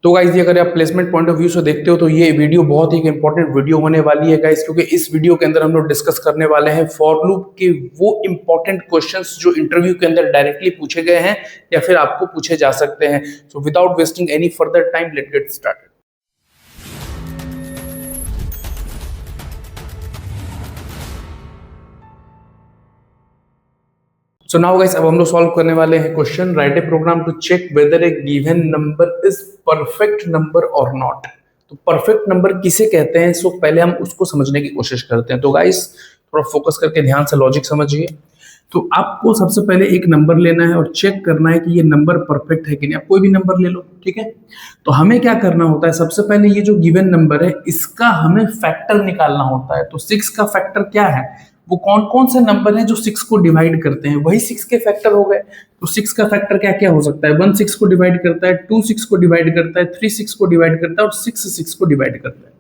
तो गाइस ये अगर आप प्लेसमेंट पॉइंट ऑफ व्यू से देखते हो तो ये वीडियो बहुत ही इंपॉर्टेंट वीडियो होने वाली है गाइस, क्योंकि इस वीडियो के अंदर हम लोग डिस्कस करने वाले हैं फॉर लूप के वो इंपॉर्टेंट क्वेश्चंस जो इंटरव्यू के अंदर डायरेक्टली पूछे गए हैं या फिर आपको पूछे जा सकते हैं। So without wasting any further time, let's get started. So now guys, अब हम लोग सॉल्व करने वाले हैं question. Write a program to check whether a given number is perfect number or not. तो परफेक्ट नंबर किसे कहते हैं, सो पहले हम उसको समझने की कोशिश करते हैं। तो गाइस थोड़ा फोकस करके ध्यान से लॉजिक समझिए। तो आपको सबसे पहले एक नंबर लेना है और चेक करना है कि ये नंबर परफेक्ट है कि नहीं। आप कोई भी नंबर ले लो, ठीक है। तो हमें क्या करना होता है, सबसे पहले ये जो गिवन नंबर है इसका हमें फैक्टर निकालना होता है। तो 6 का फैक्टर क्या है, वो कौन कौन से नंबर हैं जो 6 को डिवाइड करते हैं, वही 6 के फैक्टर हो गए। तो 6 का फैक्टर क्या क्या हो सकता है, 1 6 को डिवाइड करता है, 2 6 को डिवाइड करता है, 3 6 को डिवाइड करता है और 6 6 को डिवाइड करता है।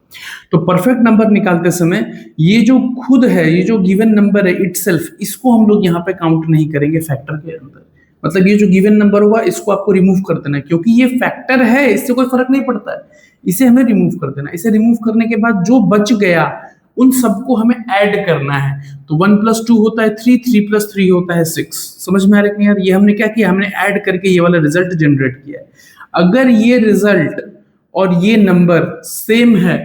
तो परफेक्ट नंबर निकालते समय ये जो खुद है, ये जो गिवन नंबर है इटसेल्फ, इसको हम लोग यहाँ पे काउंट नहीं करेंगे फैक्टर के अंदर। मतलब ये जो गिवन नंबर होगा इसको आपको रिमूव कर देना है, क्योंकि ये फैक्टर है, इससे कोई फर्क नहीं पड़ता है। इसे हमें रिमूव कर देना। इसे रिमूव करने के बाद जो बच गया उन सबको हमें ऐड करना है। तो 1 + 2 होता है 3, 3 + 3 होता है 6। समझ में आ रहा है कि यार, ये हमने क्या किया, हमने ऐड करके ये वाला रिजल्ट जनरेट किया है। अगर ये रिजल्ट और ये नंबर सेम है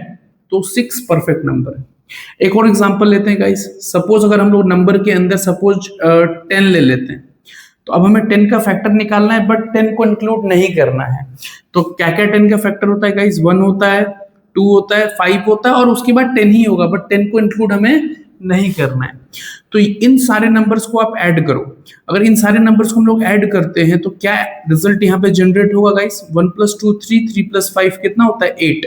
तो 6 परफेक्ट नंबर है। एक और एग्जांपल लेते हैं गाइस। सपोज अगर हम लोग नंबर के अंदर सपोज 10 ले लेते हैं, तो अब हमें 10 का फैक्टर निकालना है, बट 10 को इंक्लूड नहीं करना है। तो क्या क्या 10 का फैक्टर होता है गाइस, 1 होता है, 2 होता है, 5 होता है और उसके बाद 10 ही होगा, बट 10 को इंक्लूड हमें नहीं करना है। तो इन सारे नंबर्स को आप ऐड करो। अगर इन सारे नंबर्स को हम लोग ऐड करते हैं तो क्या रिजल्ट यहाँ पे जनरेट होगा गाइस, 1 + 2 3, 3 + 5 कितना होता है 8।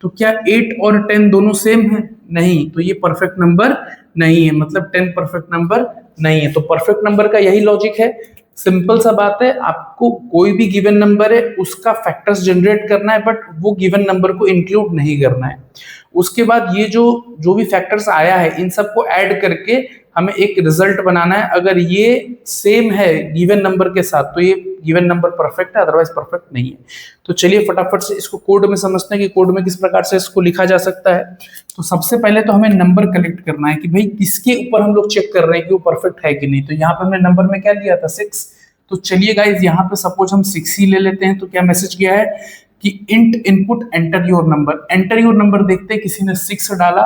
तो क्या 8 और 10 दोनों सेम है, नहीं। तो ये परफेक्ट नंबर नहीं है, मतलब 10 परफेक्ट नंबर नहीं है। तो परफेक्ट नंबर का यही लॉजिक है, सिंपल सा बात है। आपको कोई भी गिवन नंबर है उसका फैक्टर्स जनरेट करना है, बट वो गिवन नंबर को इंक्लूड नहीं करना है। उसके बाद ये जो भी फैक्टर्स आया है इन सबको ऐड करके हमें एक रिजल्ट बनाना है। अगर ये सेम है गिवन नंबर के साथ तो ये गिवन नंबर परफेक्ट है, अदरवाइज परफेक्ट नहीं है। तो चलिए फटाफट से इसको कोड में समझते हैं कि कोड में किस प्रकार से इसको लिखा जा सकता है। तो सबसे पहले तो हमें नंबर कलेक्ट करना है कि भाई किसके ऊपर हम लोग चेक कर रहे हैं कि वो परफेक्ट है कि नहीं। तो यहाँ पे हमने नंबर में क्या लिया था, 6। तो चलिए गाइज यहाँ पे सपोज हम 6 ही ले लेते हैं। तो क्या मैसेज गया है कि int input enter your number. Enter your number देखते हैं, किसी ने 6 डाला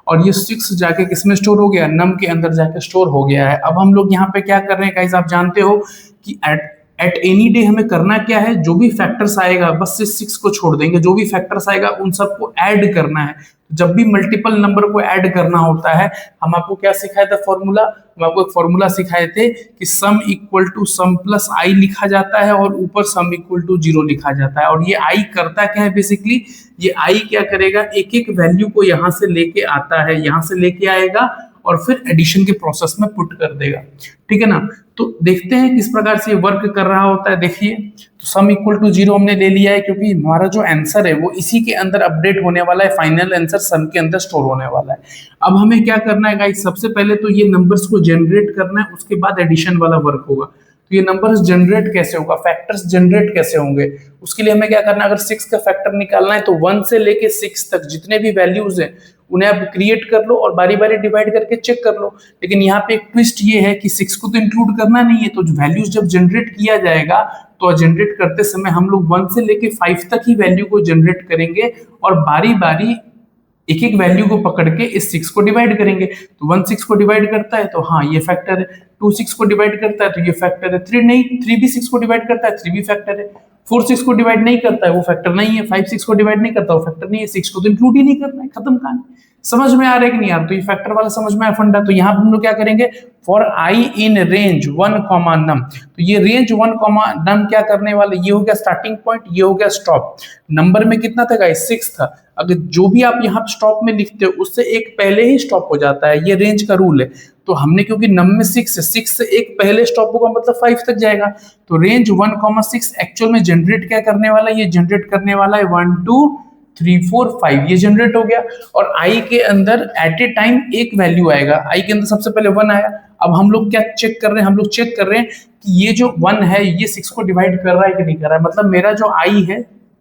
और ये 6 जाके किसमें स्टोर हो गया, नम के अंदर जाके स्टोर हो गया है। अब हम लोग यहाँ पे क्या कर रहे हैं गाइज, आप जानते हो कि एट एनी डे हमें करना क्या है, जो भी फैक्टर्स आएगा बस से 6 को छोड़ देंगे, जो भी फैक्टर्स आएगा उन सबको ऐड करना है। जब भी मल्टीपल नंबर को ऐड करना होता है, हम आपको क्या सिखाए थे फॉर्मूला, हम आपको एक फॉर्मूला सिखाए थे कि sum equal to sum plus I लिखा जाता है और ऊपर सम इक्वल टू 0 लिखा जाता है। और ये आई करता क्या है, बेसिकली ये आई क्या करेगा, एक एक वैल्यू को यहाँ से लेके आता है, यहाँ से लेके आएगा और फिर एडिशन के प्रोसेस में पुट कर देगा, ठीक है ना। तो देखते हैं किस प्रकार से ये वर्क कर रहा होता है। देखिए, तो सम इक्वल टू 0 हमने ले लिया है, क्योंकि हमारा जो आंसर है वो इसी के अंदर अपडेट होने वाला है, फाइनल आंसर सम के अंदर स्टोर होने वाला है। अब हमें क्या करना है गाइस, सबसे पहले तो ये नंबर्स को जनरेट करना है, उसके बाद एडिशन वाला वर्क होगा। तो ये नंबर्स जनरेट कैसे होगा, फैक्टर्स जनरेट कैसे होंगे, उसके लिए हमें क्या करना है, अगर 6 का फैक्टर निकालना है तो 1 से लेके 6 तक जितने भी वैल्यूज हैं उन्हें आप क्रिएट कर लो और बारी बारी डिवाइड करके चेक कर लो। लेकिन यहाँ पे एक ट्विस्ट ये है कि 6 को तो इंक्लूड करना नहीं है। तो वैल्यूज जब जनरेट किया जाएगा तो जनरेट करते समय हम लोग 1 से लेके 5 तक ही वैल्यू को जनरेट करेंगे और बारी बारी एक एक वैल्यू को पकड़ के इस 6 को डिवाइड करेंगे। तो 1 6 को डिवाइड करता है तो हाँ ये फैक्टर है, 2 6 को डिवाइड करता है तो ये फैक्टर है, 3 भी 6 को डिवाइड करता है, 3 भी फैक्टर है, 4 6 को डिवाइड नहीं करता है वो फैक्टर नहीं है, 5 6 को डिवाइड नहीं करता वो फैक्टर नहीं है, 6 को तो इंक्लूड ही नहीं करना है, खत्म कहानी। समझ में आ रहा है कि नहीं यार, तो ये फैक्टर वाला समझ में आया फंडा। तो यहाँ हम लोग क्या करेंगे, फॉर आई इन रेंज 1, नम। तो ये रेंज 1, नम क्या करने वाले, ये हो गया स्टार्टिंग पॉइंट, ये हो गया स्टॉप। नंबर में कितना था गाइस, 6 था। अगर जो भी आप यहाँ स्टॉप में लिखते हो उससे एक पहले ही स्टॉप हो जाता है, ये रेंज का रूल है। तो हमने क्योंकि नम में 6 से एक पहले स्टॉप होगा मतलब 5 तक जाएगा। तो रेंज 1, 6 एक्चुअल में जनरेट क्या करने वाला है, ये जनरेट करने वाला है 1 2 3 4 5, ये जनरेट हो गया। और आई के अंदर एट ए टाइम एक वैल्यू आएगा, आई के अंदर सबसे पहले 1 आया। अब हम लोग क्या चेक कर रहे हैं, हम लोग चेक कर रहे हैं कि ये जो 1 है ये 6 को डिवाइड कर रहा है कि नहीं कर रहा है। मतलब मेरा जो आई है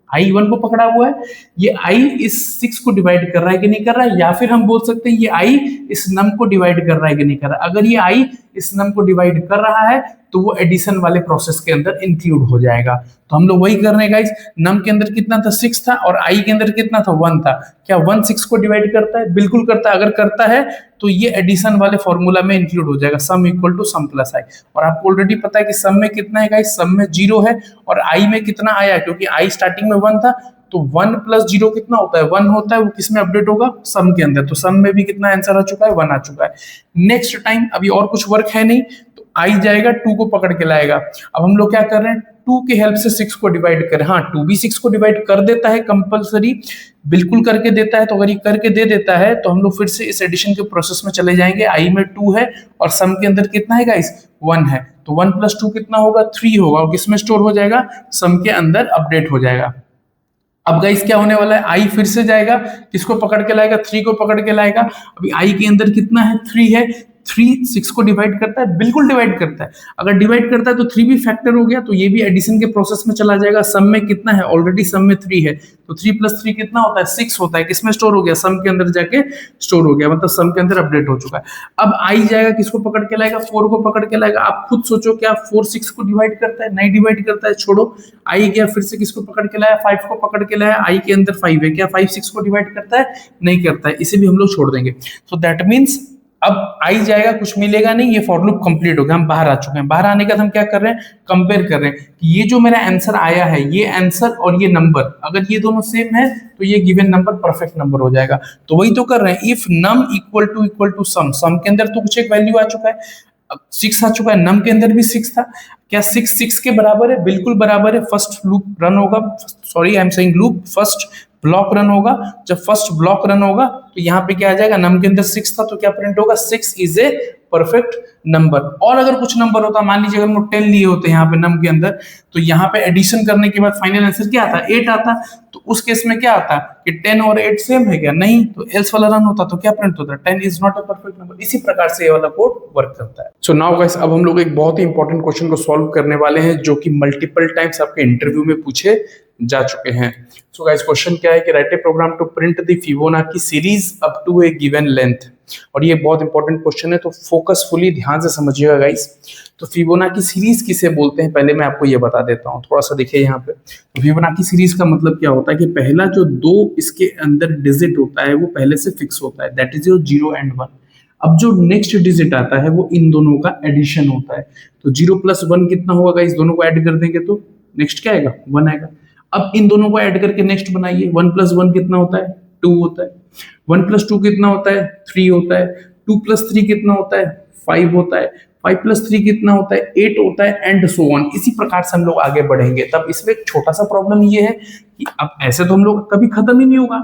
आई 1 को पकड़ा हुआ है, ये आई इस 6 को डिवाइड कर रहा है कि नहीं कर रहा है, या फिर हम बोल सकते हैं ये आई इस नम को डिवाइड कर रहा है कि नहीं कर रहा है। अगर ये आई इस नम को डिवाइड कर रहा है तो वो एडिशन वाले प्रोसेस के अंदर इंक्लूड हो जाएगा। तो हम लोग वही कर रहे हैं गाइस, नम के अंदर कितना था 6 था और आई के अंदर कितना था 1 था। क्या 1 6 को डिवाइड करता है? बिल्कुल करता है। अगर करता है तो ये एडिशन वाले फॉर्मूला में इंक्लूड हो जाएगा, sum equal to sum plus I. और आपको ऑलरेडी पता है कि सम में कितना है गाइस, सम में 0 है और आई में कितना आया, क्योंकि आई स्टार्टिंग में 1 था तो 1 प्लस 0 कितना होता है, 1 होता है। वो किस में अपडेट होगा, सम के अंदर। तो सम में भी कितना आंसर आ चुका है, 1 आ चुका है। नेक्स्ट टाइम अभी और कुछ वर्क है नहीं, तो आई जाएगा 2 को पकड़ के लाएगा। अब हम लोग क्या कर रहे हैं, 2 के हेल्प से 6 को डिवाइड करें। हाँ 2 भी 6 को डिवाइड कर देता है कंपलसरी, बिल्कुल करके देता है। तो अगर ये करके दे देता है तो हम लोग फिर से इस एडिशन के प्रोसेस में चले जाएंगे। आई में 2 है और सम के अंदर कितना है गाइस, 1 है। तो 1 प्लस 2 कितना होगा, 3 होगा और किसमें स्टोर हो जाएगा, सम के अंदर अपडेट हो जाएगा। अब गाइस क्या होने वाला है, आई फिर से जाएगा, किसको पकड़ के लाएगा, 3 को पकड़ के लाएगा। अभी आई के अंदर कितना है, 3 है। 3 6 को डिवाइड करता है, बिल्कुल डिवाइड करता है। अगर डिवाइड करता है तो 3 भी फैक्टर हो गया, तो ये भी एडिशन के प्रोसेस में चला जाएगा। सम में कितना है, ऑलरेडी सम में 3 है, तो 3 प्लस 3 कितना होता है, 6 होता है। किसमें स्टोर हो गया, सम के अंदर जाके स्टोर हो गया, मतलब सम के अंदर अपडेट हो चुका है। अब आई जाएगा, किसको पकड़ के लाएगा, 4 को पकड़ के लाएगा। आप खुद सोचो क्या 4 6 को डिवाइड करता है, नहीं डिवाइड करता है, छोड़ो। आई गया, फिर से किसको पकड़ के लाया, 5 को पकड़ के लाया। आई के अंदर 5 है, क्या 5 6 को डिवाइड करता है, नहीं करता है, इसे भी हम लोग छोड़ देंगे। सो दैट मीन्स अब आई जाएगा, कुछ मिलेगा नहीं, ये फॉर लूप कंप्लीट हो गया, हम बाहर आ चुके हैं। बाहर आने के बाद हम क्या कर रहे हैं, कंपेयर कर रहे हैं कि ये जो मेरा आंसर आया है, ये आंसर और ये नंबर, अगर ये दोनों सेम है तो ये गिवन नंबर परफेक्ट नंबर हो जाएगा। तो वही तो कर रहे हैं, इफ नम इक्वल टू सम, सम के अंदर तो कुछ एक वैल्यू आ चुका है, 6 आ चुका है, नम के अंदर भी 6 था। क्या 6 6 के बराबर है, बिल्कुल बराबर है। फर्स्ट लूप रन होगा, sorry I am saying loop, first block run होगा। जब फर्स्ट ब्लॉक रन होगा तो यहाँ पे क्या आ जाएगा, नम के अंदर 6 था तो क्या प्रिंट होगा, 6 इज ए परफेक्ट नंबर। और अगर कुछ नंबर होता, मान लीजिए अगर हम लोग 10 लिए होते यहाँ पे नम के अंदर, तो यहाँ पे एडिशन करने के बाद फाइनल आंसर क्या आता, 8 आता। तो उस केस में क्या आता कि 10 और 8 सेम है क्या, नहीं, तो एल्स वाला रन होता तो क्या प्रिंट होता, 10 is not a perfect number. इसी प्रकार से ये वाला कोड वर्क करता है। सो नाउ गाइस, अब हम लोग एक बहुत ही इंपॉर्टेंट क्वेश्चन को सॉल्व करने वाले हैं, जो कि मल्टीपल टाइम्स आपके इंटरव्यू में पूछे जा चुके हैं। सो गाइस, क्वेश्चन क्या है कि write a program to print the Fibonacci series up to a given length. और ये बहुत इंपॉर्टेंट क्वेश्चन है, तो फोकसफुली ध्यान से समझिएगा गाइस। तो फिबोनाची सीरीज किसे बोलते हैं, पहले मैं आपको ये बता देता हूँ, थोड़ा सा देखिए यहाँ पे। तो फिबोनाची सीरीज का मतलब क्या होता है कि पहला जो 2 इसके अंदर डिजिट होता है वो पहले से फिक्स होता है, दैट इज योर 0 and 1। अब जो नेक्स्ट डिजिट आता है वो इन दोनों का एडिशन होता है। तो 0 प्लस 1 कितना होगा गाइस, दोनों को ऐड कर देंगे तो नेक्स्ट क्या आएगा, 1 आएगा। अब इन दोनों को ऐड करके नेक्स्ट बनाइए, 1 प्लस 1 कितना होता है, 2 होता है। 1 प्लस 2 कितना होता है, 3 होता है। 2 प्लस 3 कितना होता है, 5 होता है। 5 प्लस 3 कितना होता है, 8 होता है, एंड सो ऑन। इसी प्रकार से हम लोग आगे बढ़ेंगे। तब इसमें एक छोटा सा प्रॉब्लम ये है कि अब ऐसे तो हम लोग कभी खत्म ही नहीं होगा,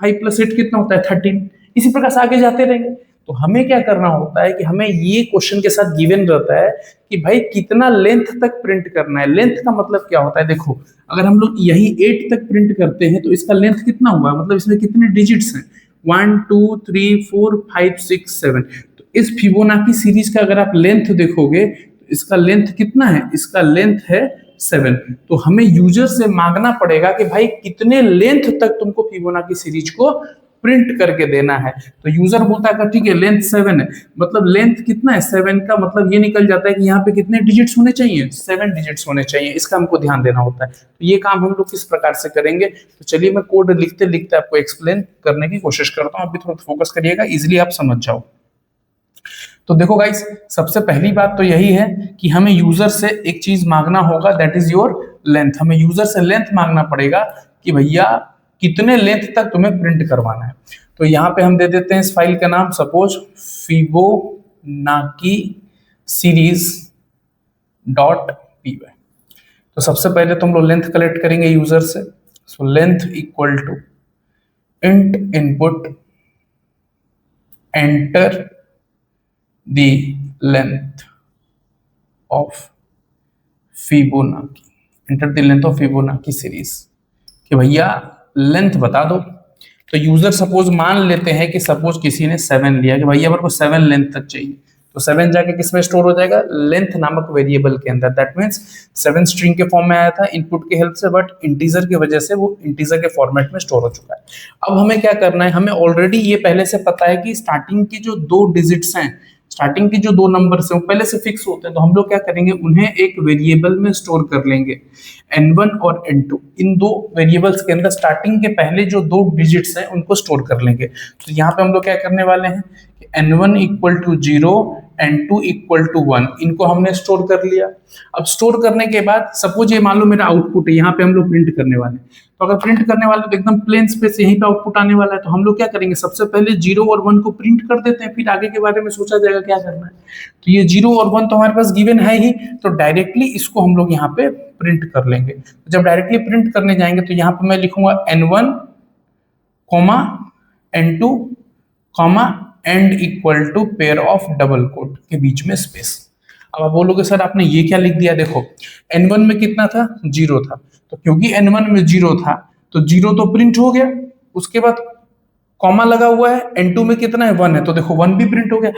5 प्लस 8 कितना होता है, 13। इसी प्रकार से आगे जाते रहेंगे। तो हमें क्या करना होता है कि हमें ये क्वेश्चन के साथ गिवन रहता है कि भाई कितना लेंथ तक प्रिंट करना है। लेंथ का मतलब क्या होता है, देखो अगर हम लोग यही 8 तक प्रिंट करते हैं तो इसका लेंथ कितना हुआ, मतलब इसमें कितने डिजिट्स हैं, 1 2 3 4 5 6 7। तो इस फिबोनाची सीरीज का अगर आप लेंथ देखोगे तो इसका लेंथ कितना है, इसका लेंथ है 7। तो हमें यूजर से मांगना पड़ेगा कि भाई कितने लेंथ तक तुमको फिबोनाची सीरीज को प्रिंट करके देना है। तो यूजर बोलता है ठीक है लेंथ 7 है, मतलब लेंथ कितना है 7 का, मतलब ये निकल जाता है कि यहाँ पे कितने डिजिट्स होने चाहिए, 7 डिजिट्स होने चाहिए। इसका हमको ध्यान देना होता है। तो ये काम हम लोग किस प्रकार से करेंगे, तो चलिए मैं कोड लिखते लिखते आपको एक्सप्लेन करने की कोशिश करता हूँ। अभी थोड़ा फोकस करिएगा, इजिली आप समझ जाओ। तो देखो गाइस, सबसे पहली बात तो यही है कि हमें यूजर से एक चीज मांगना होगा, दैट इज योर लेंथ। हमें यूजर से लेंथ मांगना पड़ेगा कि भैया कितने लेंथ तक तुम्हें प्रिंट करवाना है। तो यहाँ पे हम दे देते हैं इस फाइल का नाम, suppose Fibonacci series dot P Y. तो सबसे पहले तो हम लोग लेंथ कलेक्ट करेंगे यूजर से। So length equal to int input enter the length of Fibonacci, enter the length of Fibonacci series, कि भैया लेंथ बता दो। तो यूजर सपोज मान लेते हैं कि सपोज किसी ने 7 लिया कि भैया मेरे को 7 लेंथ तक चाहिए। तो 7 जाके किस में स्टोर हो जाएगा, लेंथ नामक वेरिएबल के अंदर। दैट मीन्स 7 स्ट्रिंग के फॉर्म में आया था इनपुट के हेल्प से, बट इंटीजर की वजह से वो इंटीजर के फॉर्मेट में स्टोर हो चुका है। अब हमें क्या करना है, हमें ऑलरेडी ये पहले से पता है कि स्टार्टिंग की जो 2 डिजिट्स हैं, स्टार्टिंग की जो 2 नंबर्स हैं वो पहले से फिक्स होते हैं, तो हम लोग क्या करेंगे, उन्हें एक वेरिएबल में स्टोर कर लेंगे। n1 और n2 इन 2 वेरिएबल्स के अंदर स्टार्टिंग के पहले जो 2 डिजिट्स हैं उनको स्टोर कर लेंगे। तो यहाँ पे हम लोग क्या करने वाले हैं कि n1 equal to 0, n2 equal to 1, इनको हमने स्टोर कर लिया। अब स्टोर करने के बाद सपोज ये मान लो मेरा आउटपुट है, यहाँ पे हम लोग प्रिंट करने वाले हैं। तो अगर प्रिंट करने वाले तो एकदम प्लेन स्पेस यहीं पे आउटपुट आने वाला है, तो हम लोग क्या करेंगे, सबसे पहले 0 और 1 को प्रिंट कर देते हैं, फिर आगे के बारे में सोचा जाएगा क्या करना है। तो ये 0 और 1 तो हमारे पास गिवन है ही, तो डायरेक्टली इसको हम लोग यहाँ पे प्रिंट कर लेंगे। तो जब डायरेक्टली प्रिंट करने जाएंगे तो यहाँ पे मैं लिखूंगा n1, n2, end equal to pair of double quote के बीच में स्पेस। अब आप बोलोगे सर आपने ये क्या लिख दिया, देखो n1 में कितना था, 0 था, तो क्योंकि n1 में 0 था तो 0 तो प्रिंट हो गया, उसके बाद कॉमा लगा हुआ है, n2 में कितना है, 1 है, तो देखो 1 भी प्रिंट हो गया।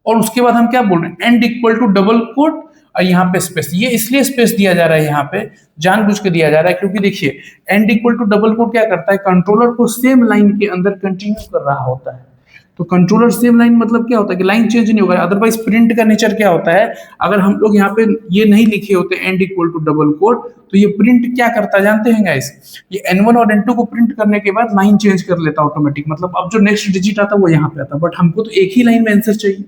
और उसके बाद हम क्या बोल रहे हैं, end equal to double quote और यहाँ पे स्पेस। ये इसलिए स्पेस दिया जा रहा है यहाँ पे, जानबूझ के दिया जा रहा है, क्योंकि देखिए end equal to double quote क्या करता है, कंट्रोलर को सेम लाइन के अंदर कंटिन्यू कर रहा होता है। तो कंट्रोलर सेम लाइन मतलब क्या होता है कि लाइन चेंज नहीं होगा। अदरवाइज प्रिंट का नेचर क्या होता है, अगर हम लोग यहाँ पे ये नहीं लिखे होते end equal to double quote, तो ये प्रिंट क्या करता है जानते हैं गाइस, ये n1 और n2 को प्रिंट करने के बाद लाइन चेंज कर लेता ऑटोमेटिक, मतलब अब जो नेक्स्ट डिजिट आता है वो यहाँ पे आता, बट हमको तो एक ही लाइन में आंसर चाहिए,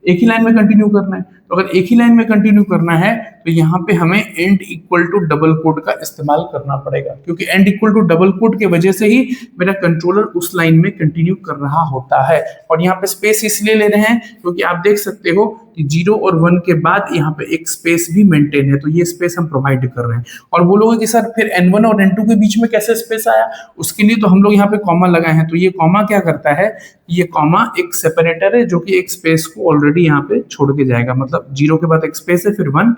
एक ही लाइन में कंटिन्यू करना है। तो अगर एक ही लाइन में कंटिन्यू करना है तो यहाँ पे हमें end equal to double quote का इस्तेमाल करना पड़ेगा, क्योंकि end equal to double quote के वजह से ही मेरा कंट्रोलर उस लाइन में कंटिन्यू कर रहा होता है। और यहाँ पे स्पेस इसलिए ले रहे हैं क्योंकि आप देख सकते हो कि 0 और 1 के बाद यहाँ पे एक स्पेस भी मेंटेन है, तो ये स्पेस हम प्रोवाइड कर रहे हैं। और बोलोगे कि सर फिर n1 और n2 के बीच में कैसे स्पेस आया, उसके लिए तो हम लोग यहाँ पे कॉमा लगाए हैं। तो ये कॉमा क्या करता है, ये कॉमा एक सेपरेटर है जो कि एक स्पेस को ऑलरेडी यहाँ पे छोड़ के जाएगा, मतलब 0 के बाद एक स्पेस है, फिर 1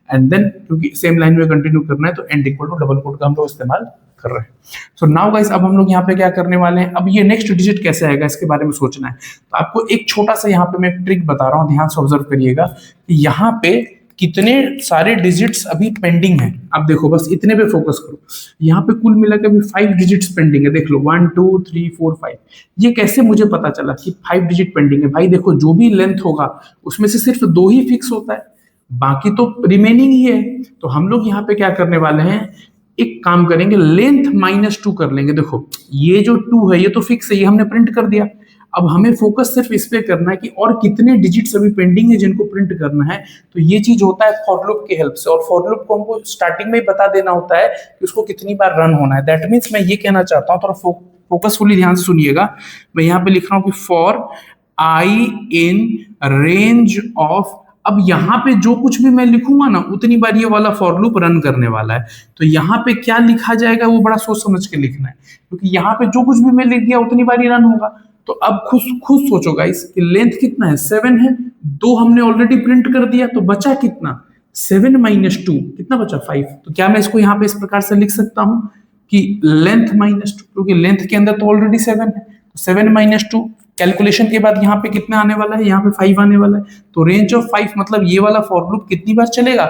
एंड देन क्योंकि सेम लाइन में कंटिन्यू करना है तो end equal to double quote का हम लोग इस्तेमाल कर रहे हैं। सो नाउ गाइस अब हम लोग यहाँ पे क्या करने वाले हैं, अब ये नेक्स्ट डिजिट कैसे आएगा इसके बारे में सोचना है। तो आपको एक छोटा सा यहाँ पे मैं ट्रिक बता रहा हूँ, ध्यान से ऑब्जर्व करिएगा कि यहाँ पे कितने सारे डिजिट्स अभी पेंडिंग है। अब देखो बस इतने पे फोकस करो, यहाँ पे कुल मिला के अभी 5 डिजिट्स पेंडिंग है, देख लो 1 2 3 4 5। ये कैसे मुझे पता चला कि 5 डिजिट पेंडिंग है, भाई देखो जो भी लेंथ होगा उसमें से सिर्फ 2 ही फिक्स होता है, बाकी तो रिमेनिंग ही है। तो हम लोग यहाँ पे क्या करने वाले हैं, एक काम करेंगे, लेंथ -2 कर लेंगे। देखो ये जो 2 है ये तो फिक्स है, ये हमने प्रिंट कर दिया। अब हमें फोकस सिर्फ इस पे करना है कि और कितने डिजिट्स अभी पेंडिंग है जिनको प्रिंट करना है। तो ये चीज होता है फॉर लूप की हेल्प से, और फॉर लूप को हमको स्टार्टिंग में ही बता देना होता है कि उसको कितनी बार रन होना है। दैट मीन्स मैं ये कहना चाहता हूँ, थोड़ा फोकसफुली ध्यान से सुनिएगा। मैं यहाँ पे लिख रहा हूँ कि for I in range of, अब यहाँ पे जो कुछ भी मैं लिखूंगा ना उतनी बार ये वाला फॉर लूप रन करने वाला है। तो यहाँ पे क्या लिखा जाएगा वो बड़ा सोच समझ के लिखना है, क्योंकि यहाँ पे जो कुछ भी मैं लिख दिया उतनी बार ही रन होगा। तो अब खुद सोचो गाइस कि लेंथ कितना है, 7 है, 2 हमने ऑलरेडी प्रिंट कर दिया, तो बचा कितना, 7 - 2 कितना बचा, 5। तो क्या मैं इसको यहाँ पे इस प्रकार से लिख सकता हूँ कि लेंथ -2, क्योंकि लेंथ के अंदर तो ऑलरेडी 7 है, तो 7 - 2 कैलकुलेशन के बाद यहाँ पे कितना आने वाला है, यहाँ पे 5 आने वाला है। तो रेंज ऑफ 5 मतलब ये वाला फॉर लूप कितनी बार चलेगा,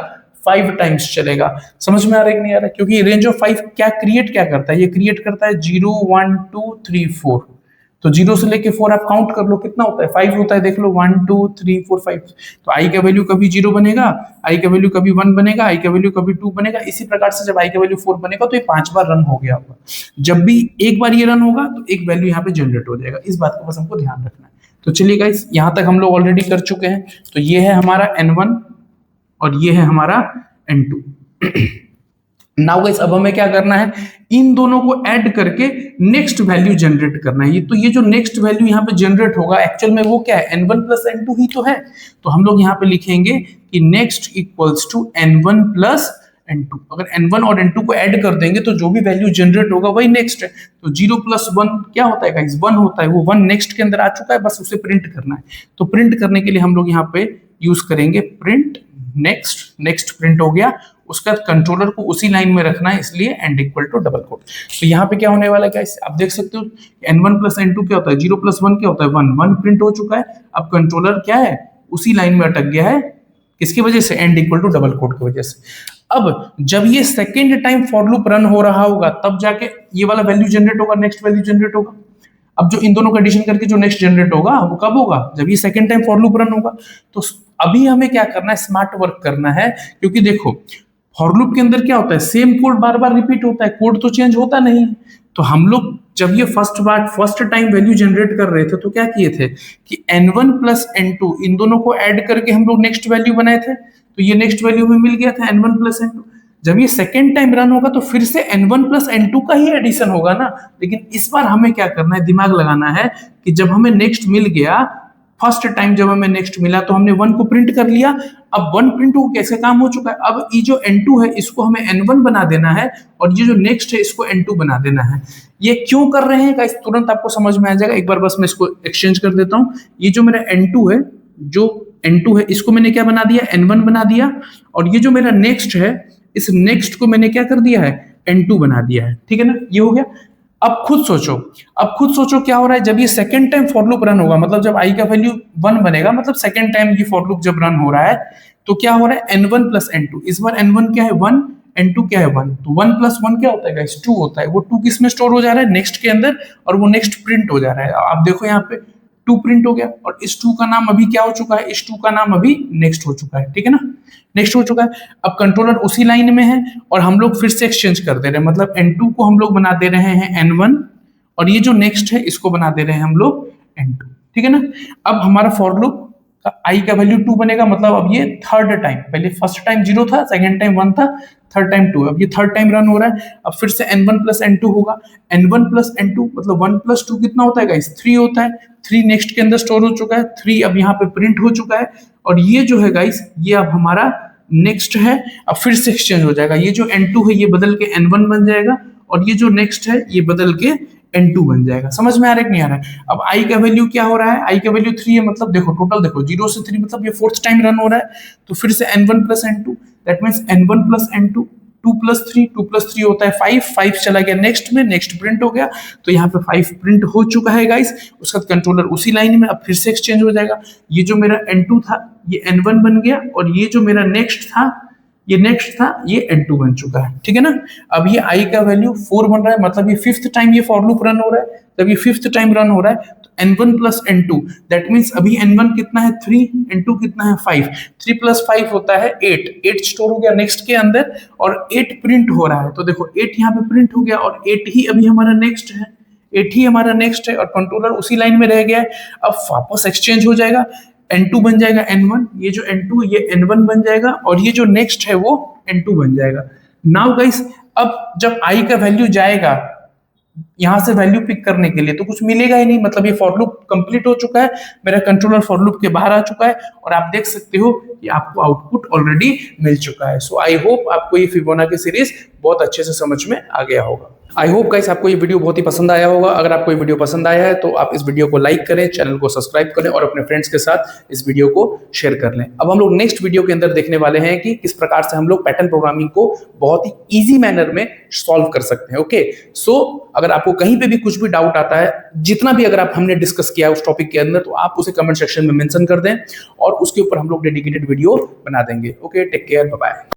5 टाइम्स चलेगा। समझ में आ रहा है कि नहीं आ रहा है, क्योंकि रेंज ऑफ 5 क्या करता है, ये क्रिएट करता है 0 1 2 3 4। तो 0 से लेके 4 आप काउंट कर लो कितना होता है, 5 होता है, देख लो 1 2 3 4 5। तो आई का वैल्यू कभी 0 बनेगा, आई का वैल्यू कभी 1 बनेगा, आई का वैल्यू कभी 2 बनेगा। इसी प्रकार से जब आई का वैल्यू 4 बनेगा तो ये 5 बार रन हो गया होगा। जब भी एक बार ये रन होगा तो एक वैल्यू यहाँ पे जनरेट हो जाएगा। इस बात को बस हमको ध्यान रखना है। तो चलिए गाइस यहाँ तक हम लोग ऑलरेडी कर चुके हैं। तो ये है हमारा n1 और ये है हमारा n2। नाउ गाइस अब हमें क्या करना है, इन दोनों को ऐड करके नेक्स्ट वैल्यू जनरेट करना है। तो ये जो नेक्स्ट वैल्यू यहाँ पे जनरेट होगा एक्चुअल में वो क्या है, n1 + n2 ही तो है। तो हम लोग यहाँ पे लिखेंगे कि next equals to n1 + n2। अगर n1 और n2 को ऐड कर देंगे तो जो भी वैल्यू जनरेट होगा वही नेक्स्ट है। तो 0 + 1 क्या होता है गाइस, 1 होता है। वो 1 नेक्स्ट के अंदर आ चुका है, बस उसे प्रिंट करना है। तो प्रिंट करने के लिए हम लोग यहाँ पे यूज करेंगे प्रिंट नेक्स्ट प्रिंट हो गया। उसका कंट्रोलर को उसी लाइन में रखना है, इसलिए end equal to double quote. तो यहाँ पे क्या होने वाला है गाइस, आप देख सकते हो n1 + n2 क्या होता है, 0 + 1 क्या होता है, 1 प्रिंट हो चुका है। अब कंट्रोलर क्या है, उसी लाइन में अटक गया है, किसकी वजह से, end equal to double quote की वजह से। अब जब ये second time for loop run हो रहा होगा तब जाके ये वाला वैल्यू जनरेट होगा, नेक्स्ट वैल्यू जनरेट होगा। अब जो इन दोनों का एडिशन करके जो नेक्स्ट जनरेट होगा वो कब होगा, जब ये second time for loop run होगा। तो अभी हमें क्या करना है, स्मार्ट वर्क करना है, क्योंकि देखो फॉर लूप के अंदर क्या होता है, सेम कोड बार बार रिपीट होता है, कोड तो चेंज होता नहीं। तो हम लोग जब ये फर्स्ट टाइम वैल्यू जनरेट कर रहे थे तो क्या किए थे कि n1 प्लस n2 इन दोनों को ऐड करके हम लोग नेक्स्ट वैल्यू बनाए थे। तो ये नेक्स्ट वैल्यू में मिल गया था n1 प्लस n2। जब ये सेकेंड टाइम रन होगा तो फिर से n1 प्लस n2 का ही एडिशन होगा ना। लेकिन इस बार हमें क्या करना है, दिमाग लगाना है कि जब हमें नेक्स्ट मिल गया, फर्स्ट टाइम जब हमें नेक्स्ट मिला तो हमने 1 को प्रिंट कर लिया। अब 1 प्रिंट हो कैसे काम हो चुका है, अब ये जो n2 है इसको हमें n1 बना देना है और ये जो नेक्स्ट है इसको n2 बना देना है। ये क्यों कर रहे हैं गाइस, तुरंत आपको समझ में आ जाएगा। एक बार बस मैं इसको एक्सचेंज कर देता हूं। ये जो मेरा n2 है, जो n2 है इसको मैंने क्या बना दिया, n1 बना दिया, और ये जो मेरा नेक्स्ट है इस नेक्स्ट को मैंने क्या कर दिया है, n2 बना दिया है। ठीक है ना, ये हो गया। अब खुद सोचो क्या हो रहा है, जब ये second time for loop run होगा, मतलब जब i का वैल्यू 1 बनेगा, मतलब सेकेंड टाइम ये फॉर लूप जब रन हो रहा है तो क्या हो रहा है, n1 प्लस n2। इस बार n1 क्या है 1, n2 क्या है 1, तो 1 प्लस 1 क्या होता है गाइस, 2 होता है। वो 2 किस में स्टोर हो जा रहा है, नेक्स्ट के अंदर, और वो नेक्स्ट प्रिंट हो जा रहा है। आप देखो यहाँ पे 2 प्रिंट हो गया, और इस 2 का नाम अभी क्या हो चुका है, इस 2 का नाम अभी नेक्स्ट हो चुका है। ठीक है ना, नेक्स्ट हो चुका है। अब कंट्रोलर उसी लाइन में है और हम लोग फिर से एक्सचेंज कर दे रहे हैं, मतलब n2 को हम लोग बना दे रहे हैं n1 और ये जो नेक्स्ट है इसको बना दे रहे हैं हम लोग n2। ठीक है ना, अब हमारा फॉर लूप का i का वैल्यू 2 बनेगा, मतलब अब ये थर्ड टाइम, पहले फर्स्ट टाइम 0 था, सेकेंड टाइम 1 था, थर्ड टाइम 2, अब ये थर्ड टाइम रन हो रहा है। अब फिर से n1 प्लस n2 होगा, n1 प्लस n2 मतलब 1 प्लस 2 कितना होता है गाइस, 3 होता है। 3 नेक्स्ट के अंदर स्टोर हो चुका है, 3 अब यहाँ पे प्रिंट हो चुका है, और ये जो है गाइस ये अब हमारा नेक्स्ट है। अब फिर से एक्सचेंज हो जाएगा, ये जो n2 है ये बदल के n1 बन जाएगा, और ये जो नेक्स्ट है ये बदल के n2 बन जाएगा। समझ में आ रहा है कि नहीं आ रहा है। अब i का वैल्यू क्या हो रहा है, i का वैल्यू 3 है, मतलब देखो टोटल देखो 0 से 3, मतलब ये फोर्थ टाइम रन हो रहा है। तो फिर से n1 plus n2, that means n1 plus n2, 2 plus 3 होता है 5 चला गया नेक्स्ट में, नेक्स्ट प्रिंट हो गया। तो यहाँ पे 5 प्रिंट हो चुका है गाइस। उसका कंट्रोलर उसी लाइन में, अब फिर से एक्सचेंज हो जाएगा। ये जो मेरा n2 था ये n1 बन गया, और ये जो मेरा नेक्स्ट था ये n2 बन चुका है। ठीक है ना, अब ये i का वैल्यू 4 बन रहा है, मतलब ये फिफ्थ टाइम ये फॉर लूप रन हो रहा है। जब ये फिफ्थ टाइम रन हो रहा है तो n1 plus n2, that means अभी n1 कितना है 3, n2 कितना है 5, 3 प्लस 5 होता है 8 स्टोर हो गया नेक्स्ट के अंदर, और 8 प्रिंट हो रहा है। तो देखो 8 यहाँ पे प्रिंट हो गया, और 8 ही अभी हमारा नेक्स्ट है, 8 ही हमारा नेक्स्ट है, और कंट्रोलर उसी लाइन में रह गया है। अब वापस एक्सचेंज हो जाएगा, n2 बन जाएगा n1, ये जो n2 ये n1 बन जाएगा, और ये जो नेक्स्ट है वो n2 बन जाएगा। नाउ गाइस, अब जब i का वैल्यू जाएगा यहां से वैल्यू पिक करने के लिए तो कुछ मिलेगा ही नहीं, मतलब ये फॉर लूप कंप्लीट हो चुका है, मेरा कंट्रोलर फॉर लूप के बाहर आ चुका है, और आप देख सकते हो कि आपको आउटपुट ऑलरेडी मिल चुका है। सो आई होप आपको ये फिबोनाची सीरीज बहुत अच्छे से समझ में आ गया होगा। आई होप गाइस आपको ये वीडियो बहुत ही पसंद आया होगा। अगर आपको ये वीडियो पसंद आया है तो आप इस वीडियो को लाइक करें, चैनल को सब्सक्राइब करें, और अपने फ्रेंड्स के साथ इस वीडियो को शेयर कर लें। अब हम लोग नेक्स्ट वीडियो के अंदर देखने वाले हैं कि किस प्रकार से हम लोग पैटर्न प्रोग्रामिंग को बहुत ही ईजी मैनर में सॉल्व कर सकते हैं। ओके, सो अगर आपको कहीं पे भी कुछ भी डाउट आता है, जितना भी अगर आप हमने डिस्कस किया उस टॉपिक के अंदर, तो आप उसे कमेंट सेक्शन में मेंशन कर दें, और उसके ऊपर हम लोग डेडिकेटेड वीडियो बना देंगे। Okay, take care, bye bye.